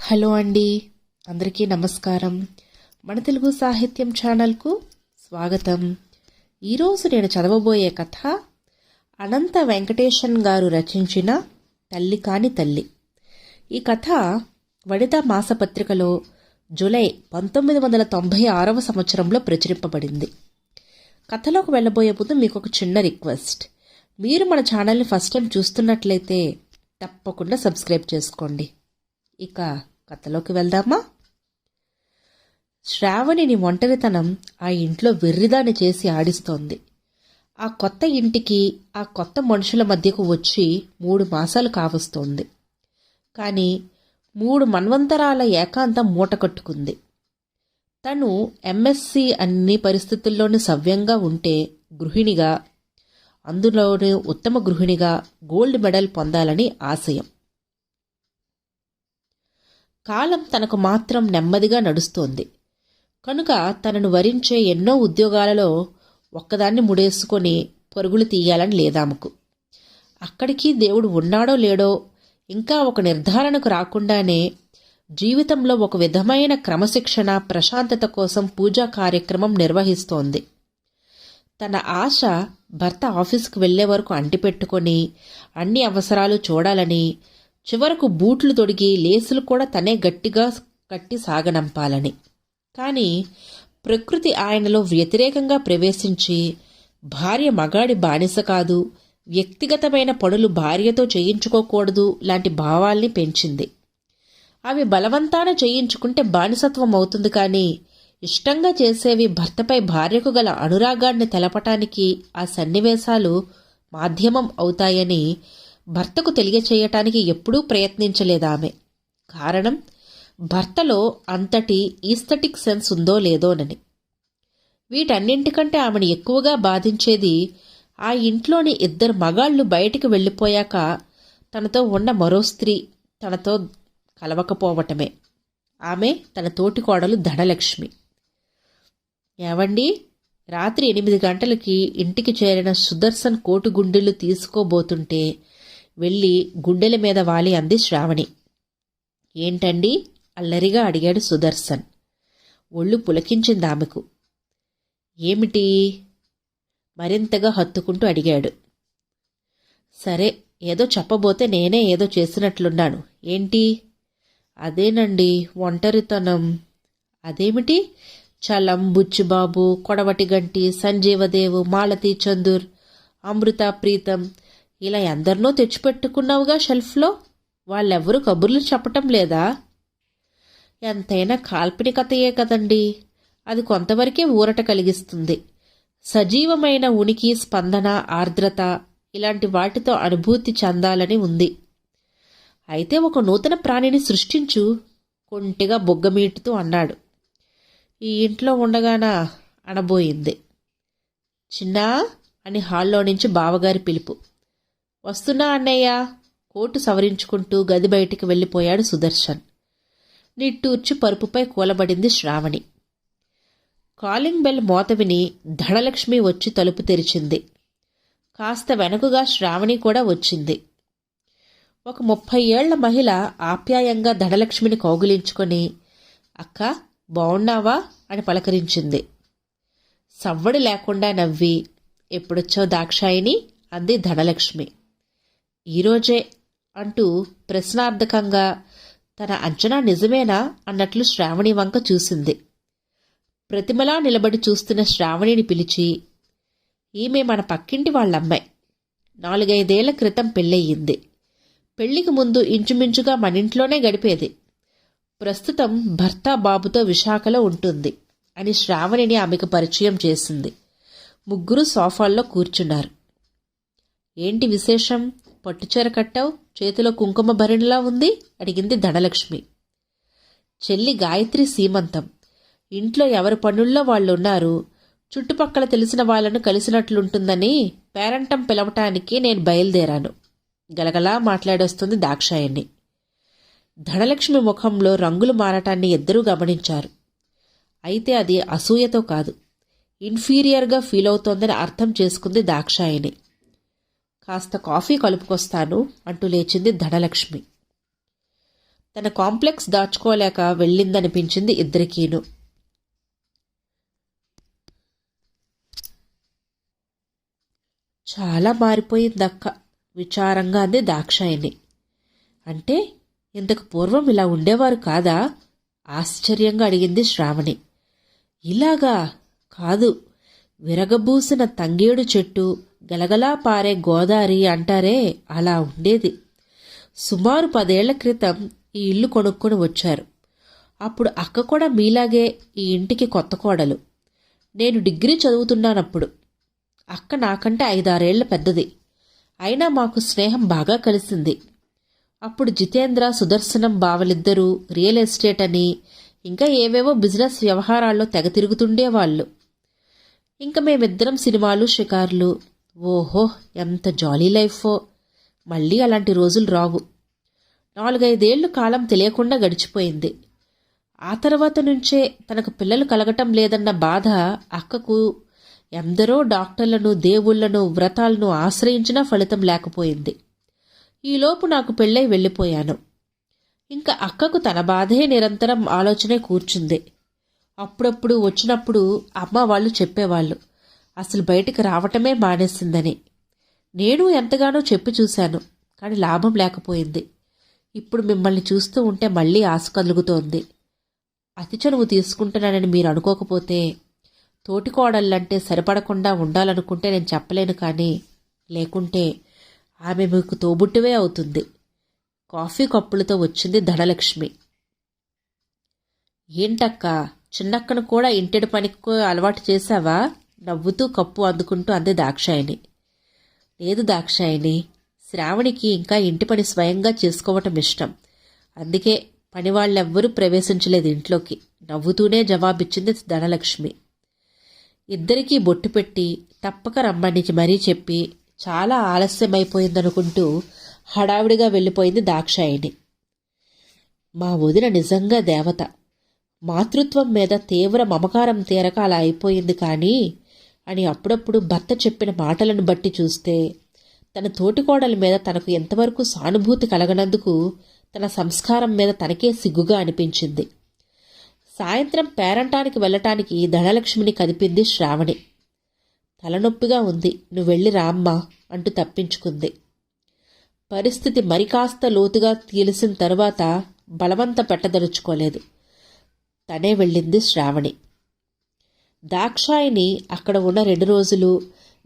Hello అండి, అందరికీ నమస్కారం. మన తెలుగు సాహిత్యం ఛానల్కు స్వాగతం. ఈరోజు నేను చదవబోయే కథ అనంత వెంకటేశన్ గారు రచించిన తల్లి కాని తల్లి. ఈ కథ వనితా మాసపత్రికలో జూలై 1996 సంవత్సరంలో ప్రచురింపబడింది. కథలోకి వెళ్ళబోయే ముందు మీకు ఒక చిన్న రిక్వెస్ట్. మీరు మన ఛానల్ని ఫస్ట్ టైం చూస్తున్నట్లయితే తప్పకుండా సబ్స్క్రైబ్ చేసుకోండి. ఇక కథలోకి వెళ్దామా? శ్రావణిని ఒంటరితనం ఆ ఇంట్లో వెర్రిదాని చేసి ఆడిస్తోంది. ఆ కొత్త ఇంటికి ఆ కొత్త మనుషుల మధ్యకు వచ్చి 3 మాసాలు కావస్తోంది. కానీ 3 మన్వంతరాల ఏకాంతం మూటకట్టుకుంది. తను ఎంఎస్సి అన్ని పరిస్థితుల్లోనూ సవ్యంగా ఉంటే గృహిణిగా, అందులోనూ ఉత్తమ గృహిణిగా గోల్డ్ మెడల్ పొందాలని ఆశయం. కాలం తనకు మాత్రం నెమ్మదిగా నడుస్తోంది కనుక తనను వరించే ఎన్నో ఉద్యోగాలలో ఒక్కదాన్ని ముడేసుకొని పరుగులు తీయాలని లేదాముకు. అక్కడికి దేవుడు ఉన్నాడో లేడో ఇంకా ఒక నిర్ధారణకు రాకుండానే జీవితంలో ఒక విధమైన క్రమశిక్షణ, ప్రశాంతత కోసం పూజా కార్యక్రమం నిర్వహిస్తోంది. తన ఆశ భర్త ఆఫీసుకు వెళ్లే వరకు అంటిపెట్టుకొని అన్ని అవసరాలు చూడాలని, చివరకు బూట్లు తొడిగి లేసులు కూడా తనే గట్టిగా కట్టి సాగనంపాలని. కానీ ప్రకృతి ఆయనలో వ్యతిరేకంగా ప్రవేశించి భార్య మగాడి బానిస కాదు, వ్యక్తిగతమైన పనులు భార్యతో చేయించుకోకూడదు లాంటి భావాల్ని పెంచింది. అవి బలవంతాన చేయించుకుంటే బానిసత్వం అవుతుంది. కానీ ఇష్టంగా చేసేవి భర్తపై భార్యకు గల అనురాగాన్ని తెలపటానికి ఆ సన్నివేశాలు మాధ్యమం అవుతాయని భర్తకు తెలియచేయటానికి ఎప్పుడూ ప్రయత్నించలేదామె. కారణం భర్తలో అంతటి ఈస్థెటిక్ సెన్స్ ఉందో లేదోనని. వీటన్నింటికంటే ఆమెను ఎక్కువగా బాధించేది ఆ ఇంట్లోని 2 మగాళ్లు బయటికి వెళ్ళిపోయాక తనతో ఉన్న మరో స్త్రీ తనతో కలవకపోవటమే. ఆమె తన తోటి కోడలు ధనలక్ష్మి. ఏవండి, రాత్రి 8 గంటలకి ఇంటికి చేరిన సుదర్శన్ కోటు గుండెలు తీసుకోబోతుంటే వెళ్ళి గుండెల మీద వాలి అంది శ్రావణి. ఏంటండి అల్లరిగా అడిగాడు సుదర్శన్. ఒళ్ళు పులకించింది ఆమెకు. ఏమిటి మరింతగా హత్తుకుంటూ అడిగాడు. సరే, ఏదో చెప్పబోతే నేనే ఏదో చేసినట్లున్నాను. ఏంటి? అదేనండి, ఒంటరితనం. అదేమిటి? చలం, బుచ్చిబాబు, కొడవటి గంటి, సంజీవదేవు, మాలతీ చందూర్, అమృత, ప్రీతం ఇలా ఎందరినో తెచ్చిపెట్టుకున్నావుగా షెల్ఫ్లో. వాళ్ళెవ్వరూ కబుర్లు చెప్పటం లేదా? ఎంతైనా కాల్పనికతయే కదండి. అది కొంతవరకే ఊరట కలిగిస్తుంది. సజీవమైన ఉనికి, స్పందన, ఆర్ద్రత ఇలాంటి వాటితో అనుభూతి చెందాలని ఉంది. అయితే ఒక నూతన ప్రాణిని సృష్టించు, కొంటిగా బొగ్గమీటుతూ అన్నాడు. ఈ ఇంట్లో ఉండగానా అనబోయింది. చిన్నా అని హాల్లో నుంచి బావగారి పిలుపు. వస్తున్నా అన్నయ్య. కోటు సవరించుకుంటూ గది బయటికి వెళ్ళిపోయాడు సుదర్శన్. నిట్టూర్చి పరుపుపై కూలబడింది శ్రావణి. కాలింగ్ బెల్ మోత విని ధనలక్ష్మి వచ్చి తలుపు తెరిచింది. కాస్త వెనకుగా శ్రావణి కూడా వచ్చింది. ఒక 30 ఏళ్ల మహిళ ఆప్యాయంగా ధనలక్ష్మిని కౌగిలించుకొని, అక్క బావున్నావా అని పలకరించింది. సవ్వడి లేకుండా నవ్వి, ఎప్పుడొచ్చావు దాక్షాయిని అంది ధనలక్ష్మి. ఈరోజే అంటూ ప్రశ్నార్థకంగా తన అంచనా నిజమేనా అన్నట్లు శ్రావణి వంక చూసింది. ప్రతిమలా నిలబడి చూస్తున్న శ్రావణిని పిలిచి, ఈమె మన పక్కింటి వాళ్ళమ్మాయి. 4-5 ఏళ్ల క్రితం పెళ్ళయింది. పెళ్లికి ముందు ఇంచుమించుగా మనింట్లోనే గడిపేది. ప్రస్తుతం భర్త, బాబుతో విశాఖలో ఉంటుంది అని శ్రావణిని ఆమెకు పరిచయం చేసింది. ముగ్గురు సోఫాల్లో కూర్చున్నారు. ఏంటి విశేషం? పట్టుచీర కట్టావు, చేతిలో కుంకుమ భరిణిలా ఉంది అడిగింది ధనలక్ష్మి. చెల్లి గాయత్రి సీమంతం. ఇంట్లో ఎవరి పనుల్లో వాళ్ళున్నారు. చుట్టుపక్కల తెలిసిన వాళ్లను కలిసినట్లుంటుందని పేరంటం పిలవటానికి నేను బయలుదేరాను. గలగలా మాట్లాడొస్తుంది దాక్షాయణి. ధనలక్ష్మి ముఖంలో రంగులు మారటాన్ని ఇద్దరూ గమనించారు. అయితే అది అసూయతో కాదు, ఇన్ఫీరియర్గా ఫీల్ అవుతోందని అర్థం చేసుకుంది దాక్షాయణి. కాస్త కాఫీ కలుపుకొస్తాను అంటూ లేచింది ధనలక్ష్మి. తన కాంప్లెక్స్ దాచుకోలేక వెళ్ళిందనిపించింది ఇద్దరికీను. చాలా మారిపోయిందక్క, విచారంగా అంది దాక్షాయిని. అంటే ఇంతకు పూర్వం ఇలా ఉండేవారు కాదా? ఆశ్చర్యంగా అడిగింది శ్రావణి. ఇలాగా కాదు, విరగబూసిన తంగేడు చెట్టు, గలగలా పారే గోదారి అంటారే అలా ఉండేది. సుమారు 10 ఏళ్ల క్రితం ఈ ఇల్లు కొనుక్కొని వచ్చారు. అప్పుడు అక్క కూడా మీలాగే ఈ ఇంటికి కొత్త కోడలు. నేను డిగ్రీ చదువుతున్నానప్పుడు. అక్క నాకంటే 5-6 ఏళ్ల పెద్దది. అయినా మాకు స్నేహం బాగా కలిసింది. అప్పుడు జితేంద్ర, సుదర్శనం బావలిద్దరూ రియల్ ఎస్టేట్ అని ఇంకా ఏవేవో బిజినెస్ వ్యవహారాల్లో తెగ తిరుగుతుండేవాళ్ళు. ఇంకా మేమిద్దరం సినిమాలు, షికార్లు. ఓహో, ఎంత జాలీ లైఫో! మళ్ళీ అలాంటి రోజులు రావు. 4-5 ఏళ్లు కాలం తెలియకుండా గడిచిపోయింది. ఆ తర్వాత నుంచే తనకు పిల్లలు కలగటం లేదన్న బాధ అక్కకు. ఎందరో డాక్టర్లను, దేవుళ్లను, వ్రతాలను ఆశ్రయించినా ఫలితం లేకపోయింది. ఈలోపు నాకు పెళ్ళై వెళ్ళిపోయాను. ఇంకా అక్కకు తన బాధే నిరంతరం ఆలోచనే కూర్చుంది. అప్పుడప్పుడు వచ్చినప్పుడు అమ్మ వాళ్ళు చెప్పేవాళ్ళు అసలు బయటికి రావటమే మానేసిందని. నేను ఎంతగానో చెప్పి చూశాను, కానీ లాభం లేకపోయింది. ఇప్పుడు మిమ్మల్ని చూస్తూ ఉంటే మళ్ళీ ఆశ కలుగుతోంది. అతి చనువు తీసుకుంటున్నానని మీరు అనుకోకపోతే, తోటికోడళ్ళంటే సరిపడకుండా ఉండాలనుకుంటే నేను చెప్పలేను, కానీ లేకుంటే ఆమె మీకు తోబుట్టువే అవుతుంది. కాఫీ కప్పులతో వచ్చింది ధనలక్ష్మి. ఏంటక్క, చిన్నక్కను కూడా ఇంటిడి పనికి అలవాటు చేశావా? నవ్వుతూ కప్పు అందుకుంటూ అంది దాక్షాయిని. లేదు దాక్షాయిని, శ్రావణికి ఇంకా ఇంటి పని స్వయంగా చేసుకోవటం ఇష్టం. అందుకే పనివాళ్ళెవ్వరూ ప్రవేశించలేదు ఇంట్లోకి. నవ్వుతూనే జవాబిచ్చింది ధనలక్ష్మి. ఇద్దరికీ బొట్టు పెట్టి తప్పక రమ్మని మరీ చెప్పి చాలా ఆలస్యమైపోయిందనుకుంటూ హడావిడిగా వెళ్ళిపోయింది దాక్షాయిని. మా వదిన నిజంగా దేవత. మాతృత్వం మీద తీవ్ర మమకారం తీరక అలా అయిపోయింది కానీ అని అప్పుడప్పుడు భర్త చెప్పిన మాటలను బట్టి చూస్తే తన తోటికోడల మీద తనకు ఎంతవరకు సానుభూతి కలగనందుకు తన సంస్కారం మీద తనకే సిగ్గుగా అనిపించింది. సాయంత్రం పేరంటానికి వెళ్ళటానికి ధనలక్ష్మిని కదిపింది శ్రావణి. తలనొప్పిగా ఉంది, నువ్వు వెళ్ళి రామ్మా అంటూ తప్పించుకుంది. పరిస్థితి మరి కాస్త లోతుగా తెలిసిన తరువాత బలవంత పెట్టదలుచుకోలేదు. తనే వెళ్ళింది శ్రావణి. దాక్షాయిని అక్కడ ఉన్న 2 రోజులు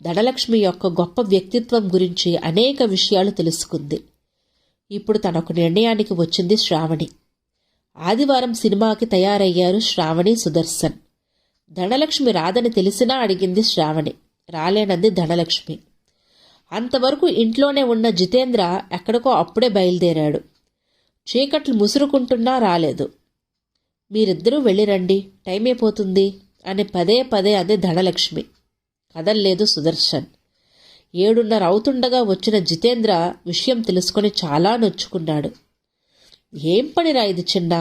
ధనలక్ష్మి యొక్క గొప్ప వ్యక్తిత్వం గురించి అనేక విషయాలు తెలుసుకుంది. ఇప్పుడు తనొక నిర్ణయానికి వచ్చింది శ్రావణి. ఆదివారం సినిమాకి తయారయ్యారు శ్రావణి, సుదర్శన్. ధనలక్ష్మి రాదని తెలిసినా అడిగింది శ్రావణి. రాలేనంది ధనలక్ష్మి. అంతవరకు ఇంట్లోనే ఉన్న జితేంద్ర ఎక్కడికో అప్పుడే బయలుదేరాడు. చీకట్లు ముసురుకుంటున్నా రాలేదు. మీరిద్దరూ వెళ్ళిరండి, టైం అయిపోతుంది అని పదే పదే అంది ధనలక్ష్మి. కదల్లేదు సుదర్శన్. 7:30 అవుతుండగా వచ్చిన జితేంద్ర విషయం తెలుసుకొని చాలా నొచ్చుకున్నాడు. ఏం పనిరా ఇది చిన్న,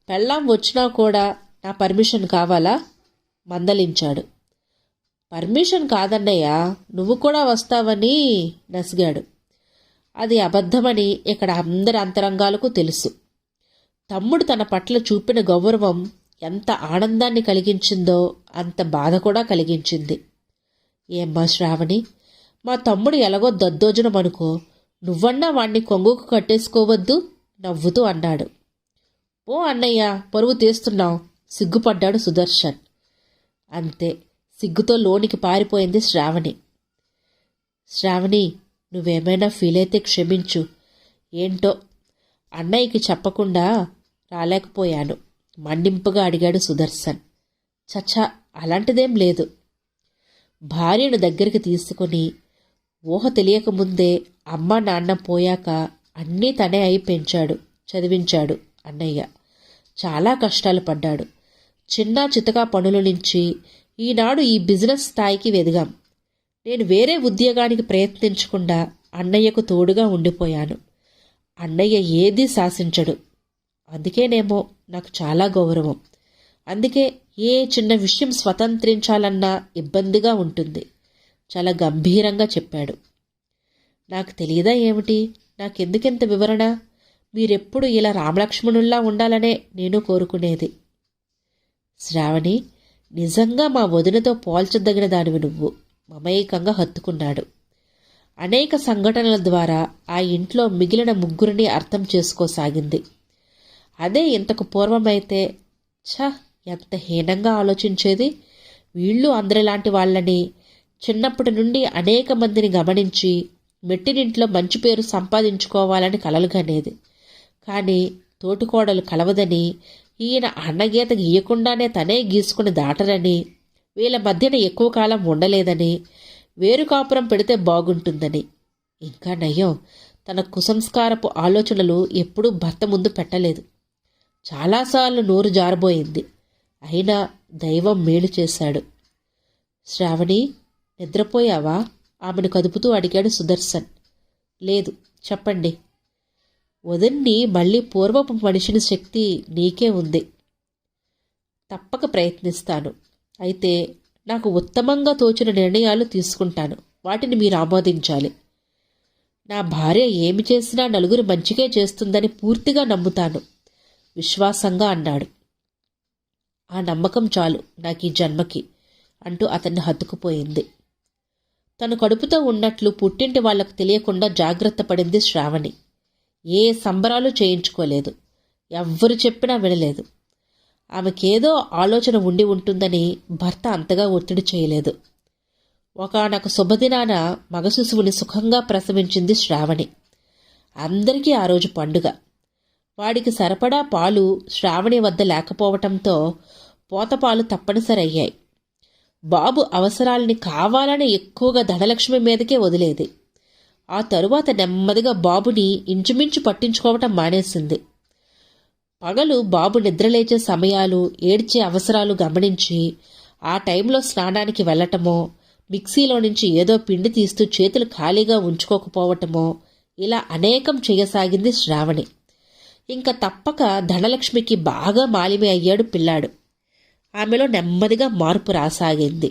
పెళ్ళాం వచ్చినా కూడా నా పర్మిషన్ కావాలా? మందలించాడు. పర్మిషన్ కాదన్నయ్యా, నువ్వు కూడా వస్తావని నసిగాడు. అది అబద్ధమని ఇక్కడ అందరి అంతరంగాలకు తెలుసు. తమ్ముడు తన పట్ల చూపిన గౌరవం ఎంత ఆనందాన్ని కలిగించిందో అంత బాధ కూడా కలిగించింది. ఏమ్మా శ్రావణి, మా తమ్ముడు ఎలాగో దద్దోజనమనుకో, నువ్వన్నా వాణ్ణి కొంగుకు కట్టేసుకోవద్దు నవ్వుతూ అన్నాడు. ఓ అన్నయ్య, పరువు తీస్తున్నావు సిగ్గుపడ్డాడు సుదర్శన్. అంతే, సిగ్గుతో లోనికి పారిపోయింది శ్రావణి. శ్రావణి, నువ్వేమైనా ఫీల్ అయితే క్షమించు. ఏంటో అన్నయ్యకి చెప్పకుండా రాలేకపోయాను మండింపుగా అడిగాడు సుదర్శన్. చచ్చా, అలాంటిదేం లేదు. భార్యను దగ్గరికి తీసుకుని ఊహ తెలియకముందే అమ్మ నాన్న పోయాక అన్నీ తనే అయి పెంచాడు, చదివించాడు అన్నయ్య. చాలా కష్టాలు పడ్డాడు. చిన్న చితకా పనుల నుంచి ఈనాడు ఈ బిజినెస్ స్థాయికి ఎదిగాం. నేను వేరే ఉద్యోగానికి ప్రయత్నించకుండా అన్నయ్యకు తోడుగా ఉండిపోయాను. అన్నయ్య ఏదీ శాసించడు. అందుకేనేమో నాకు చాలా గౌరవం. అందుకే ఏ చిన్న విషయం స్వతంత్రించాలన్నా ఇబ్బందిగా ఉంటుంది. చాలా గంభీరంగా చెప్పాడు. నాకు తెలియదా ఏమిటి? నాకెందుకెంత వివరణ? మీరెప్పుడు ఇలా రామలక్ష్మణుల్లా ఉండాలనే నేను కోరుకునేది. శ్రావణి, నిజంగా మా వదినతో పోల్చదగిన దానివి నువ్వు, మమేకంగా హత్తుకున్నాడు. అనేక సంఘటనల ద్వారా ఆ ఇంట్లో మిగిలిన ముగ్గురిని అర్థం చేసుకోసాగింది. అదే ఇంతకు పూర్వమైతే ఎంత హీనంగా ఆలోచించేది. వీళ్ళు అందరిలాంటి వాళ్ళని చిన్నప్పటి నుండి అనేక మందిని గమనించి మెట్టినింట్లో మంచి పేరు సంపాదించుకోవాలని కలలుగనేది. కానీ తోటికోడలు కలవదని, ఈయన అన్నగీత గీయకుండానే తనే గీసుకుని దాటరని, వీళ్ళ మధ్యన ఎక్కువ కాలం ఉండలేదని, వేరు కాపురం పెడితే బాగుంటుందని. ఇంకా నయం, తన కుసంస్కారపు ఆలోచనలు ఎప్పుడూ భర్త ముందు పెట్టలేదు. చాలాసార్లు నోరు జారబోయింది. అయినా దైవం మేలు చేశాడు. శ్రావణి, నిద్రపోయావా? ఆమెను కదుపుతూ అడిగాడు సుదర్శన్. లేదు, చెప్పండి. వదిన్ని మళ్ళీ పూర్వపు మనిషిని శక్తి నీకే ఉంది. తప్పక ప్రయత్నిస్తాను. అయితే నాకు ఉత్తమంగా తోచిన నిర్ణయాలు తీసుకుంటాను. వాటిని మీరు ఆమోదించాలి. నా భార్య ఏమి చేసినా నలుగురు మంచిగా చేస్తుందని పూర్తిగా నమ్ముతాను, విశ్వాసంగా అన్నాడు. ఆ నమ్మకం చాలు నాకు ఈ జన్మకి అంటూ అతన్ని హత్తుకుపోయింది. తను కడుపుతో ఉన్నట్లు పుట్టింటి వాళ్లకు తెలియకుండా జాగ్రత్త పడింది శ్రావణి. ఏ సంబరాలు చేయించుకోలేదు. ఎవ్వరు చెప్పినా వినలేదు. ఆమెకేదో ఆలోచన ఉండి ఉంటుందని భర్త అంతగా ఒత్తిడి చేయలేదు. ఒకానొక శుభదినాన మగశిశువుని సుఖంగా ప్రసవించింది శ్రావణి. అందరికీ ఆ రోజు పండుగ. వాడికి సరిపడా పాలు శ్రావణి వద్ద లేకపోవటంతో పోతపాలు తప్పనిసరి అయ్యాయి. బాబు అవసరాలని కావాలని ఎక్కువగా ధనలక్ష్మి మీదకే వదిలేది. ఆ తరువాత నెమ్మదిగా బాబుని ఇంచుమించు పట్టించుకోవటం మానేసింది. పగలు బాబు నిద్రలేచే సమయాలు, ఏడ్చే అవసరాలు గమనించి ఆ టైంలో స్నానానికి వెళ్ళటమో, మిక్సీలో నుంచి ఏదో పిండి తీస్తూ చేతులు ఖాళీగా ఉంచుకోకపోవటమో, ఇలా అనేకం చేయసాగింది శ్రావణి. ఇంకా తప్పక ధనలక్ష్మికి బాగా మాలిమి అయ్యాడు పిల్లాడు. ఆమెలో నెమ్మదిగా మార్పు రాసాగింది.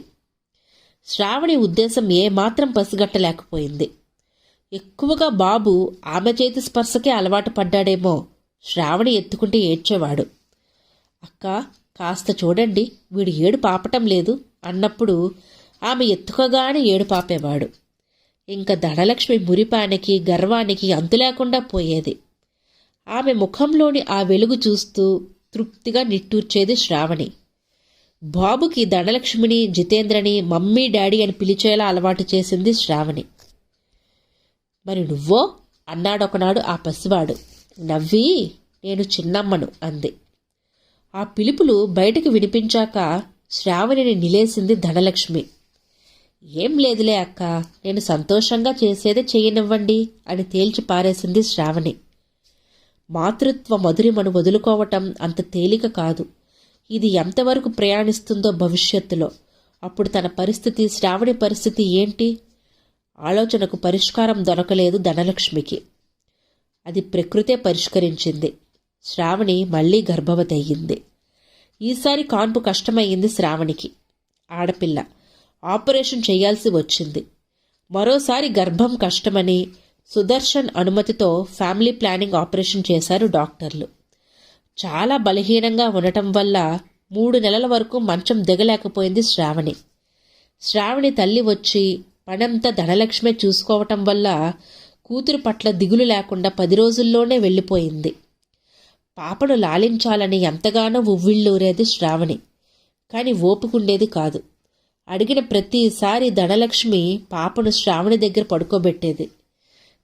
శ్రావణి ఉద్దేశం ఏమాత్రం పసిగట్టలేకపోయింది. ఎక్కువగా బాబు ఆమె చేతి స్పర్శకే అలవాటు పడ్డాడేమో. శ్రావణి ఎత్తుకుంటే ఏడ్చేవాడు. అక్క, కాస్త చూడండి, వీడు ఏడు పాపటం లేదు అన్నప్పుడు ఆమె ఎత్తుకోగానే ఏడు పాపేవాడు. ఇంకా ధనలక్ష్మి మురిపానికి, గర్వానికి అంతులేకుండా పోయేది. ఆమె ముఖంలోని ఆ వెలుగు చూస్తూ తృప్తిగా నిట్టూర్చేది శ్రావణి. బాబుకి ధనలక్ష్మిని, జితేంద్రని మమ్మీ డాడీ అని పిలిచేలా అలవాటు చేసింది శ్రావణి. మరి నువ్వో అన్నాడొకనాడు ఆ పసివాడు. నవ్వి, నేను చిన్నమ్మను అంది. ఆ పిలుపులు బయటకు వినిపించాక శ్రావణిని నిలేసింది ధనలక్ష్మి. ఏం లేదులే అక్క, నేను సంతోషంగా చేసేదే చేయనివ్వండి అని తేల్చి పారేసింది శ్రావణి. మాతృత్వ మధురిమను వదులుకోవటం అంత తేలిక కాదు. ఇది ఎంతవరకు ప్రయాణిస్తుందో భవిష్యత్తులో. అప్పుడు తన పరిస్థితి, శ్రావణి పరిస్థితి ఏంటి? ఆలోచనకు పరిష్కారం దొరకలేదు ధనలక్ష్మికి. అది ప్రకృతే పరిష్కరించింది. శ్రావణి మళ్లీ గర్భవతి అయ్యింది. ఈసారి కాన్పు కష్టమయ్యింది శ్రావణికి. ఆడపిల్ల, ఆపరేషన్ చేయాల్సి వచ్చింది. మరోసారి గర్భం కష్టమని సుదర్శన్ అనుమతితో ఫ్యామిలీ ప్లానింగ్ ఆపరేషన్ చేశారు డాక్టర్లు. చాలా బలహీనంగా ఉండటం వల్ల 3 నెలల వరకు మంచం దిగలేకపోయింది శ్రావణి. శ్రావణి తల్లి వచ్చి పనంతా ధనలక్ష్మే చూసుకోవటం వల్ల కూతురు పట్ల దిగులు లేకుండా 10 రోజుల్లోనే వెళ్ళిపోయింది. పాపను లాలించాలని ఎంతగానో ఉవ్విళ్ళూరేది శ్రావణి. కాని ఓపుకుండేది కాదు. అడిగిన ప్రతిసారి ధనలక్ష్మి పాపను శ్రావణి దగ్గర పడుకోబెట్టేది.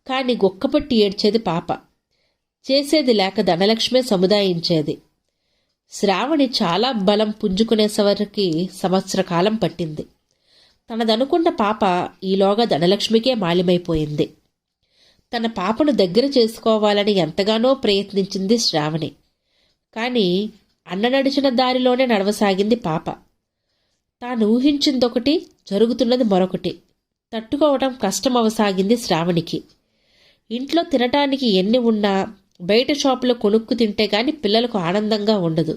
కాని గొక్కపట్టి ఏడ్చేది పాప. చేసేది లేక ధనలక్ష్మే సముదాయించేది. శ్రావణి చాలా బలం పుంజుకునేసరికి సంవత్సర కాలం పట్టింది. తనదనుకున్న పాప ఈలోగా ధనలక్ష్మికే మాలిమైపోయింది. తన పాపను దగ్గర చేసుకోవాలని ఎంతగానో ప్రయత్నించింది శ్రావణి. కానీ అన్న నడిచిన దారిలోనే నడవసాగింది పాప. తాను ఊహించిందొకటి, జరుగుతున్నది మరొకటి. తట్టుకోవటం కష్టమవసాగింది శ్రావణికి. ఇంట్లో తినటానికి ఎన్ని ఉన్నా బయట షాపులో కొనుక్కు తింటే గాని పిల్లలకు ఆనందంగా ఉండదు.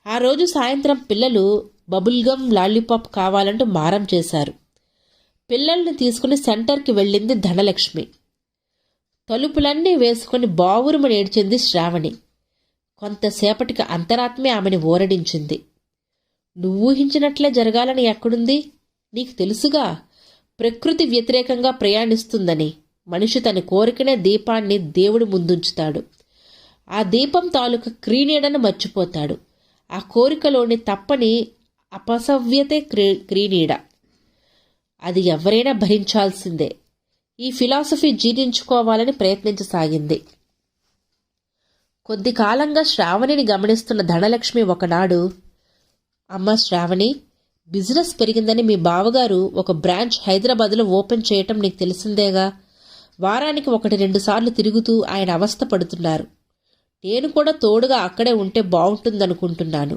ఆ రోజు సాయంత్రం పిల్లలు బబుల్గమ్, లాలీపాప్ కావాలంటూ మారం చేశారు. పిల్లల్ని తీసుకుని సెంటర్కి వెళ్ళింది ధనలక్ష్మి. తలుపులన్నీ వేసుకుని బావురుమని ఏడ్చింది శ్రావణి. కొంతసేపటికి అంతరాత్మే ఆమెని ఊరడించింది. నువ్వూహించినట్లే జరగాలని ఎక్కడుంది? నీకు తెలుసుగా, ప్రకృతి వ్యతిరేకంగా ప్రయాణిస్తుందని. మనిషి తన కోరికనే దీపాన్ని దేవుడు ముందుంచుతాడు. ఆ దీపం తాలూకా క్రీనీడను మర్చిపోతాడు. ఆ కోరికలోని తప్పని అపసవ్యతే క్రీనీడ. అది ఎవరైనా భరించాల్సిందే. ఈ ఫిలాసఫీ జీర్ణించుకోవాలని ప్రయత్నించసాగింది. కొద్ది కాలంగా శ్రావణిని గమనిస్తున్న ధనలక్ష్మి ఒకనాడు, అమ్మ శ్రావణి, బిజినెస్ పెరిగిందని మీ బావగారు ఒక బ్రాంచ్ హైదరాబాద్లో ఓపెన్ చేయటం నీకు తెలిసిందేగా. వారానికి 1-2 సార్లు తిరుగుతూ ఆయన అవస్థ పడుతున్నారు. నేను కూడా తోడుగా అక్కడే ఉంటే బాగుంటుందనుకుంటున్నాను.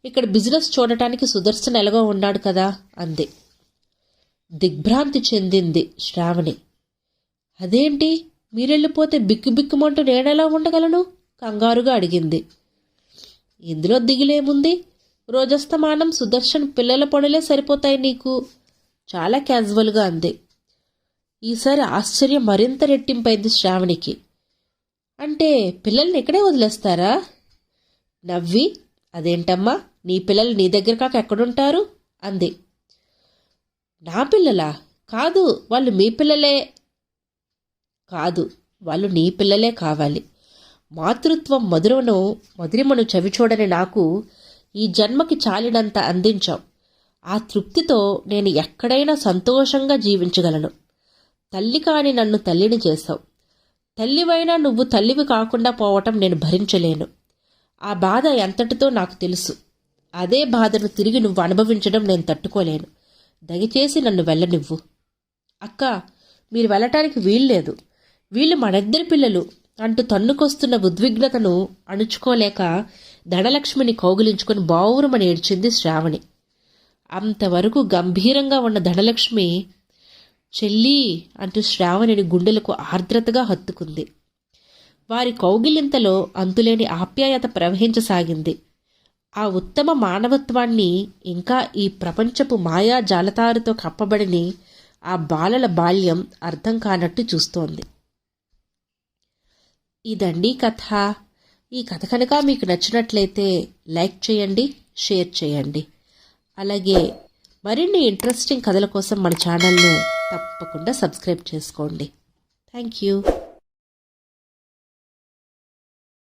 ఇక్కడ బిజినెస్ చూడటానికి సుదర్శన్ ఎలాగో ఉన్నాడు కదా అంది. దిగ్భ్రాంతి చెందింది శ్రావణి. అదేంటి, మీరెళ్ళిపోతే బిక్కుబిక్కుమంటూ నేనెలా ఉండగలను? కంగారుగా అడిగింది. ఇందులో దిగులేముంది? రోజస్తమానం సుదర్శన్ పిల్లల పనులే సరిపోతాయి నీకు. చాలా క్యాజువల్గా అంది. ఈసారి ఆశ్చర్యం మరింత రెట్టింపైంది శ్రావణికి. అంటే పిల్లల్ని ఇక్కడే వదిలేస్తారా? నవ్వి, అదేంటమ్మా, నీ పిల్లలు నీ దగ్గర కాక ఎక్కడుంటారు అంది. నా పిల్లలా? కాదు, వాళ్ళు మీ పిల్లలే. కాదు, వాళ్ళు నీ పిల్లలే కావాలి. మాతృత్వం మధురిమను చవిచూడని నాకు ఈ జన్మకి చాలినంత అందించావు. ఆ తృప్తితో నేను ఎక్కడైనా సంతోషంగా జీవించగలను. తల్లి కాని నన్ను తల్లిని చేశావు. తల్లివైనా నువ్వు తల్లివి కాకుండా పోవటం నేను భరించలేను. ఆ బాధ ఎంతటితో నాకు తెలుసు. అదే బాధను తిరిగి నువ్వు అనుభవించడం నేను తట్టుకోలేను. దయచేసి నన్ను వెళ్ళనివ్వు. అక్క, మీరు వెళ్ళటానికి వీల్లేదు. వీళ్ళు మనిద్దరి పిల్లలు అంటూ తన్నుకొస్తున్న ఉద్విగ్నతను అణుచుకోలేక ధనలక్ష్మిని కౌగిలించుకొని బావురుమని ఏడ్చింది శ్రావణి. అంతవరకు గంభీరంగా ఉన్న ధనలక్ష్మి చెల్లీ అంటూ శ్రావణిని గుండెలకు ఆర్ద్రతగా హత్తుకుంది. వారి కౌగిలింతలో అంతులేని ఆప్యాయత ప్రవహించసాగింది. ఆ ఉత్తమ మానవత్వాన్ని, ఇంకా ఈ ప్రపంచపు మాయా జాలతారుతో కప్పబడిని ఆ బాలల బాల్యం అర్థం కానట్టు చూస్తోంది. ఇదండి కథ. ఈ కథ కనుక మీకు నచ్చినట్లయితే లైక్ చేయండి, షేర్ చేయండి. అలాగే మరిన్ని ఇంట్రెస్టింగ్ కథల కోసం మన ఛానల్ను తప్పకుండా సబ్స్క్రైబ్ చేసుకోండి. Thank you.